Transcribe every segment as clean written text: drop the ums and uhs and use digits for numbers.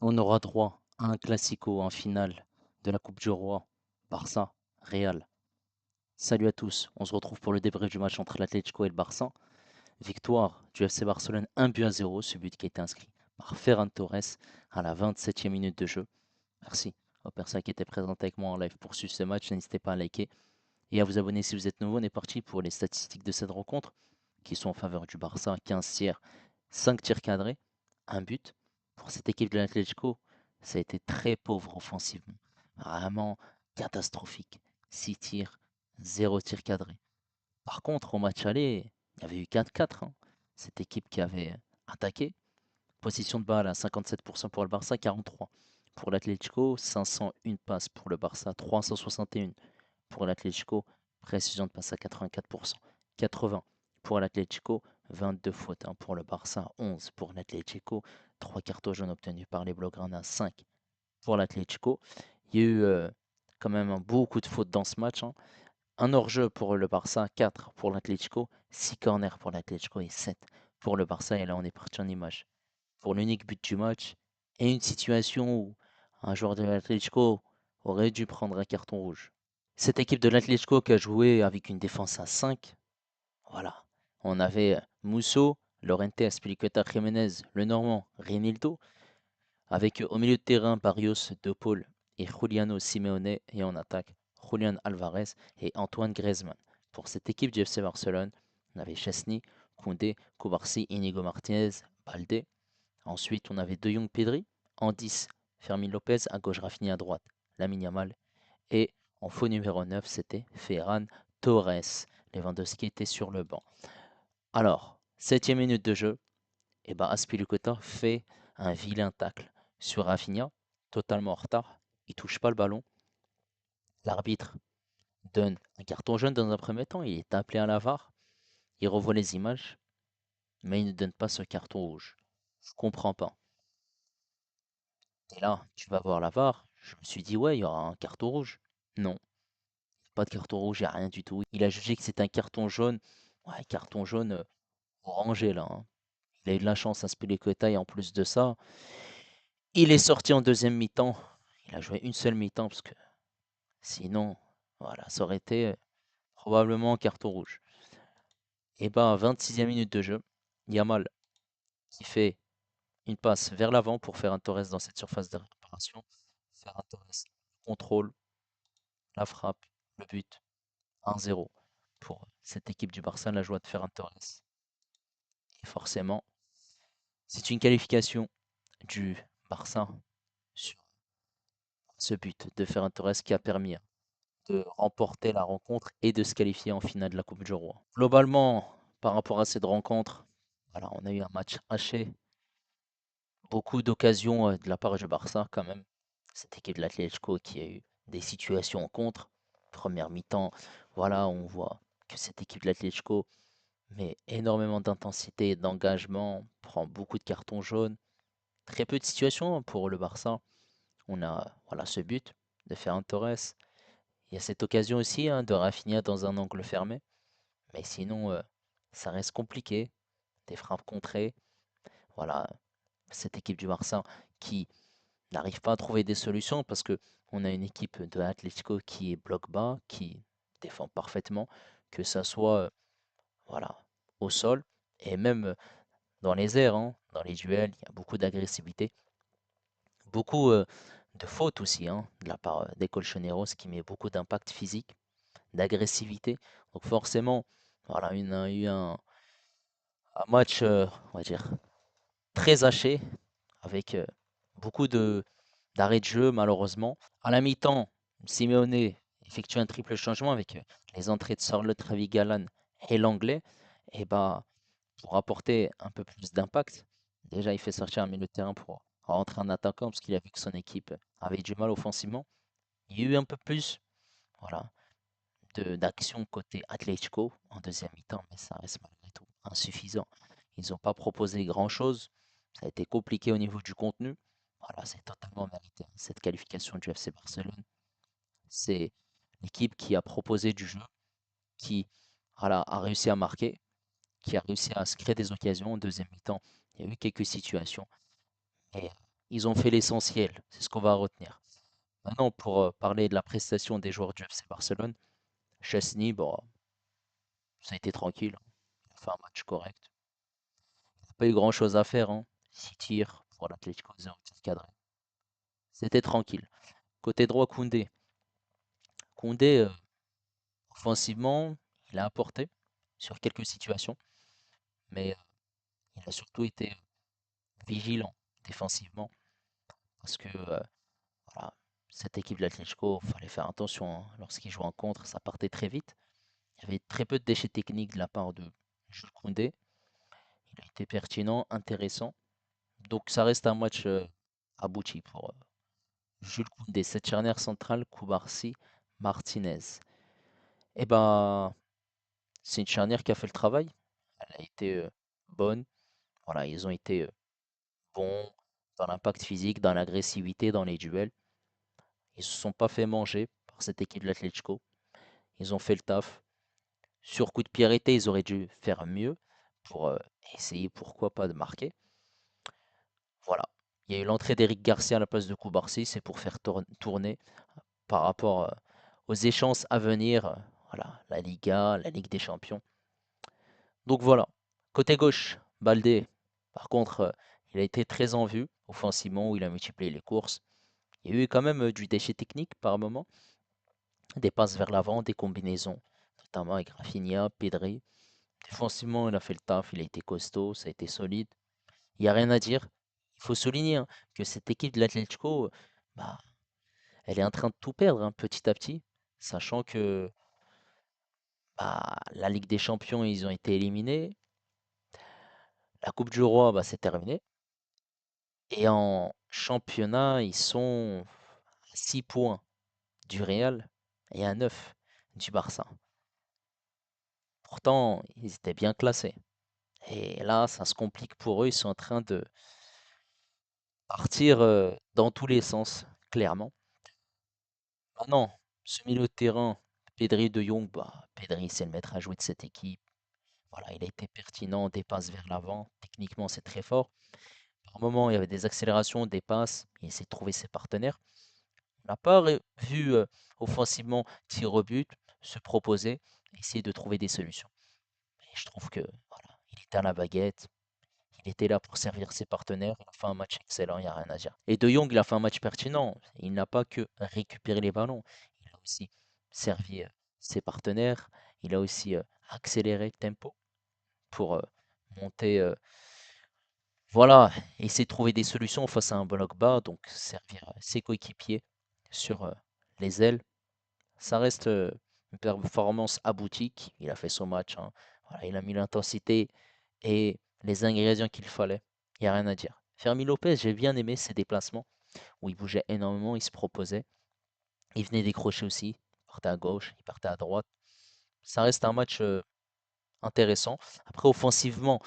On aura droit à un classico en finale de la Coupe du Roi, Barça, Real. Salut à tous, on se retrouve pour le débrief du match entre l'Atlético et le Barça. Victoire du FC Barcelone 1-0, ce but qui a été inscrit par Ferran Torres à la 27e minute de jeu. Merci aux personnes qui étaient présentes avec moi en live pour suivre ce match. N'hésitez pas à liker et à vous abonner si vous êtes nouveau. On est parti pour les statistiques de cette rencontre qui sont en faveur du Barça. 15 tirs, 5 tirs cadrés, un but. Pour cette équipe de l'Atlético, ça a été très pauvre offensivement. Vraiment catastrophique. 6 tirs, 0 tir cadré. Par contre, au match aller, il y avait eu 4-4, hein. Cette équipe qui avait attaqué. Position de balle à 57% pour le Barça, 43 pour l'Atlético, 501 passes pour le Barça, 361 pour l'Atlético, précision de passe à 84%, 80 pour l'Atlético, 22 fautes pour le Barça, 11 pour l'Atlético, 3 cartons jaunes obtenus par les Blaugrana, 5 pour l'Atlético. Il y a eu quand même beaucoup de fautes dans ce match, hein. Un hors-jeu pour le Barça, 4 pour l'Atlético, 6 corners pour l'Atlético et 7 pour le Barça. Et là, on est parti en image pour l'unique but du match et une situation où un joueur de l'Atlético aurait dû prendre un carton rouge. Cette équipe de l'Atlético qui a joué avec une défense à 5, voilà. On avait Musso, Lorente, Azpilicueta, Jiménez, le Normand, Reinildo, avec au milieu de terrain Barrios, De Paul et Juliano Simeone, et en attaque Julian Alvarez et Antoine Griezmann. Pour cette équipe du FC Barcelone, on avait Chesney, Koundé, Koubarsi, Inigo Martinez, Balde. Ensuite, on avait De Jong, Pedri. En 10, Fermin Lopez. À gauche, Rafinha. À droite, Lamine Yamal. Et en faux numéro 9, c'était Ferran Torres. Lewandowski était sur le banc. Alors, 7e minute de jeu, et ben Azpilicueta fait un vilain tacle sur Rafinha, totalement en retard. Il touche pas le ballon. L'arbitre donne un carton jaune dans un premier temps. Il est appelé à la VAR. Il revoit les images, mais il ne donne pas ce carton rouge. Je comprends pas. Et là, tu vas voir la VAR. Je me suis dit, ouais, il y aura un carton rouge. Non, pas de carton rouge, il n'y a rien du tout. Il a jugé que c'était un carton jaune. Ouais, carton jaune orangé là, hein. Il a eu de la chance à Spilicueta et en plus de ça, il est sorti en deuxième mi-temps. Il a joué une seule mi-temps parce que sinon, voilà, ça aurait été probablement un carton rouge. Et ben, 26e minute de jeu, Yamal qui fait une passe vers l'avant pour Ferran Torres dans cette surface de réparation. Ferran Torres contrôle, la frappe, le but, 1-0 pour cette équipe du Barça, la joie de Ferran Torres. Et forcément, c'est une qualification du Barça sur ce but de Ferran Torres qui a permis de remporter la rencontre et de se qualifier en finale de la Coupe du Roi. Globalement, par rapport à cette rencontre, voilà, on a eu un match haché, beaucoup d'occasions de la part du Barça quand même. Cette équipe de l'Atlético qui a eu des situations en contre. Première mi-temps, voilà, on voit que cette équipe de l'Atlético met énormément d'intensité et d'engagement, prend beaucoup de cartons jaunes. Très peu de situations pour le Barça. On a voilà, ce but de Ferran Torres. Il y a cette occasion aussi de Rafinha dans un angle fermé. Mais sinon, ça reste compliqué. Des frappes contrées. Voilà, cette équipe du Barça qui n'arrive pas à trouver des solutions parce que on a une équipe de Atlético qui est bloc bas, qui défend parfaitement, que ça soit voilà, au sol et même dans les airs, hein, dans les duels, il y a beaucoup d'agressivité, beaucoup de fautes aussi de la part des Colchoneros, ce qui met beaucoup d'impact physique, d'agressivité. Donc forcément, voilà, il y a eu un match, on va dire, très haché, avec beaucoup d'arrêts de jeu malheureusement. À la mi-temps, Simeone effectue un triple changement avec les entrées de Sorloth, Ravi-Galan et l'anglais. Et bah, pour apporter un peu plus d'impact, déjà il fait sortir un milieu de terrain pour rentrer un attaquant parce qu'il a vu que son équipe avait du mal offensivement. Il y a eu un peu plus voilà, d'action côté Atlético en deuxième mi-temps, mais ça reste malgré tout insuffisant. Ils n'ont pas proposé grand-chose. Ça a été compliqué au niveau du contenu. Voilà, c'est totalement mérité, hein, cette qualification du FC Barcelone. C'est l'équipe qui a proposé du jeu, qui voilà, a réussi à marquer, qui a réussi à se créer des occasions en deuxième mi-temps. Il y a eu quelques situations, mais ils ont fait l'essentiel. C'est ce qu'on va retenir. Maintenant, pour parler de la prestation des joueurs du FC Barcelone, Chesney, bon, ça a été tranquille, hein. Il a fait un match correct. Pas eu grand-chose à faire, hein. 6 tirs pour l'Atlético, 0 tir cadré. C'était tranquille. Côté droit, Koundé. Koundé, offensivement, il a apporté sur quelques situations, mais il a surtout été vigilant défensivement parce que voilà, cette équipe de l'Atlético, il fallait faire attention, hein. Lorsqu'il jouait en contre, ça partait très vite. Il y avait très peu de déchets techniques de la part de Jules Koundé. Il a été pertinent, intéressant. Donc ça reste un match abouti pour Jules Koundé. Cette charnière centrale, Koubarsi, Martinez. Eh ben, c'est une charnière qui a fait le travail. Elle a été bonne. Voilà, ils ont été bons dans l'impact physique, dans l'agressivité, dans les duels. Ils se sont pas fait manger par cette équipe de l'Atlético. Ils ont fait le taf. Sur coup de pied arrêté, ils auraient dû faire mieux pour essayer, pourquoi pas, de marquer. Voilà. Il y a eu l'entrée d'Eric Garcia à la place de Koubarsi, c'est pour faire tourner par rapport aux échéances à venir. Voilà, la Liga, la Ligue des Champions. Donc voilà. Côté gauche, Baldé, par contre, il a été très en vue offensivement, où il a multiplié les courses. Il y a eu quand même du déchet technique par moment, des passes vers l'avant, des combinaisons, notamment avec Rafinha, Pedri. Défensivement, il a fait le taf, il a été costaud, ça a été solide. Il n'y a rien à dire. Il faut souligner, hein, que cette équipe de l'Atlético, bah, elle est en train de tout perdre, hein, petit à petit, sachant que bah, la Ligue des Champions, ils ont été éliminés. La Coupe du Roi, bah, c'est terminé. Et en championnat, ils sont à 6 points du Real et à 9 du Barça. Pourtant, ils étaient bien classés. Et là, ça se complique pour eux. Ils sont en train de partir dans tous les sens, clairement. Maintenant, ce milieu de terrain, Pedri de Jong, bah, Pedri, c'est le maître à jouer de cette équipe. Voilà, il a été pertinent, des passes vers l'avant. Techniquement, c'est très fort. Par moment, il y avait des accélérations, des passes. Il essaie de trouver ses partenaires. On n'a pas vu offensivement tir au but, se proposer, essayer de trouver des solutions. Et je trouve que voilà, il était à la baguette. Il était là pour servir ses partenaires. Il a fait un match excellent, il n'y a rien à dire. Et De Jong, il a fait un match pertinent. Il n'a pas que récupéré les ballons. Il a aussi servi ses partenaires. Il a aussi accéléré le tempo pour monter. Voilà, essayer de trouver des solutions face à un bloc bas. Donc servir ses coéquipiers sur les ailes. Ça reste une performance aboutie. Il a fait son match, hein. Voilà, il a mis l'intensité et les ingrédients qu'il fallait. Il n'y a rien à dire. Fermi Lopez, j'ai bien aimé ses déplacements où il bougeait énormément, il se proposait. Il venait décrocher aussi. Il partait à gauche, il partait à droite. Ça reste un match intéressant. Après, offensivement,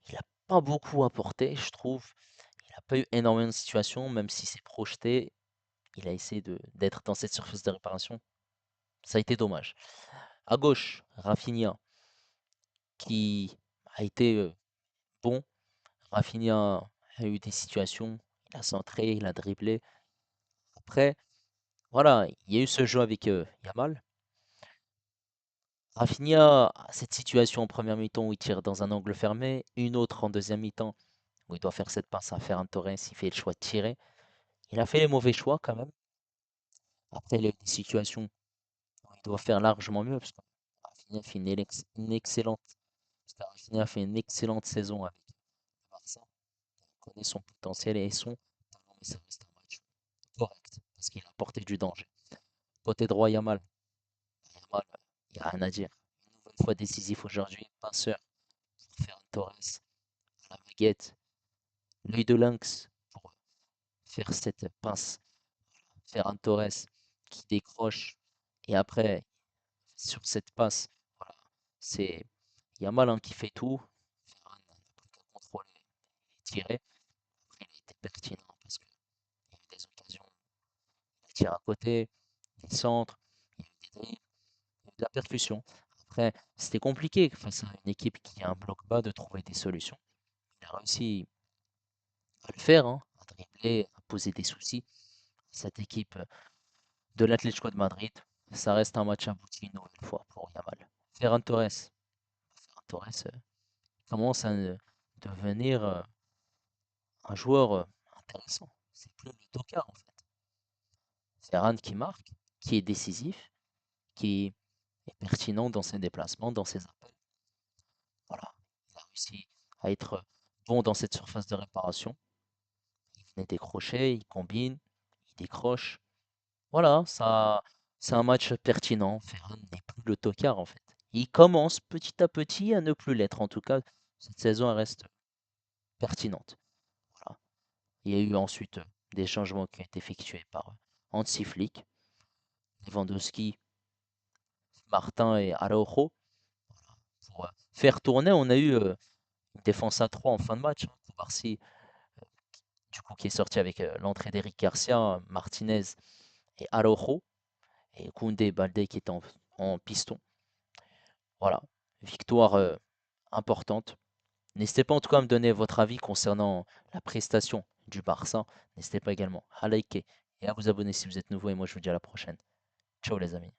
il n'a pas beaucoup apporté, je trouve. Il n'a pas eu énormément de situations, même s'il s'est projeté. Il a essayé d'être dans cette surface de réparation. Ça a été dommage. À gauche, Rafinha, qui a été bon. Rafinha a eu des situations, il a centré, il a dribblé. Après, voilà, il y a eu ce jeu avec Yamal. Rafinha a cette situation en première mi-temps où il tire dans un angle fermé, une autre en deuxième mi-temps où il doit faire cette passe à Ferran Torres, il fait le choix de tirer. Il a fait les mauvais choix quand même. Après, il y a eu des situations où il doit faire largement mieux parce que Rafinha fait une excellente, parce que Rafinha fait une excellente saison avec le Barça. Il connaît son potentiel et son talent, mais ça reste un match correct parce qu'il a apporté du danger. Côté droit, Yamal, il n'y a rien à dire. Une nouvelle fois décisif aujourd'hui, passeur pour Ferran Torres à la baguette, l'œil de lynx pour faire cette passe. Ferran Torres qui décroche et après, sur cette passe, voilà, c'est Yamal, hein, qui fait tout. Ferran n'a plus qu'à contrôler et tirer. Après, il a été pertinent parce qu'il y a eu des occasions, il tire à côté, des centres, il y a eu des dribbles, il y a eu de la percussion. Après, c'était compliqué face à une équipe qui a un bloc bas de trouver des solutions. Il a réussi à le faire, hein, à dribbler, à poser des soucis. Cette équipe de l'Atlético de Madrid, ça reste un match abouti une nouvelle fois pour Yamal. Ferran Torres commence à devenir un joueur intéressant. C'est plus le tocard en fait. Ferran qui marque, qui est décisif, qui est pertinent dans ses déplacements, dans ses appels. Voilà, il a réussi à être bon dans cette surface de réparation. Il venait décrocher, il combine, il décroche. Voilà, ça, c'est un match pertinent. Ferran n'est plus le tocard en fait. Il commence petit à petit à ne plus l'être. En tout cas, cette saison elle reste pertinente. Voilà. Il y a eu ensuite des changements qui ont été effectués par Hansi Flick, Lewandowski, Martin et Araujo. Pour faire tourner, on a eu une défense à 3 en fin de match. Barcy, du coup, qui est sorti avec l'entrée d'Eric Garcia, Martinez et Araujo. Et Koundé et Balde qui étaient en piston. Voilà, victoire importante. N'hésitez pas en tout cas à me donner votre avis concernant la prestation du Barça. N'hésitez pas également à liker et à vous abonner si vous êtes nouveau. Et moi, je vous dis à la prochaine. Ciao les amis.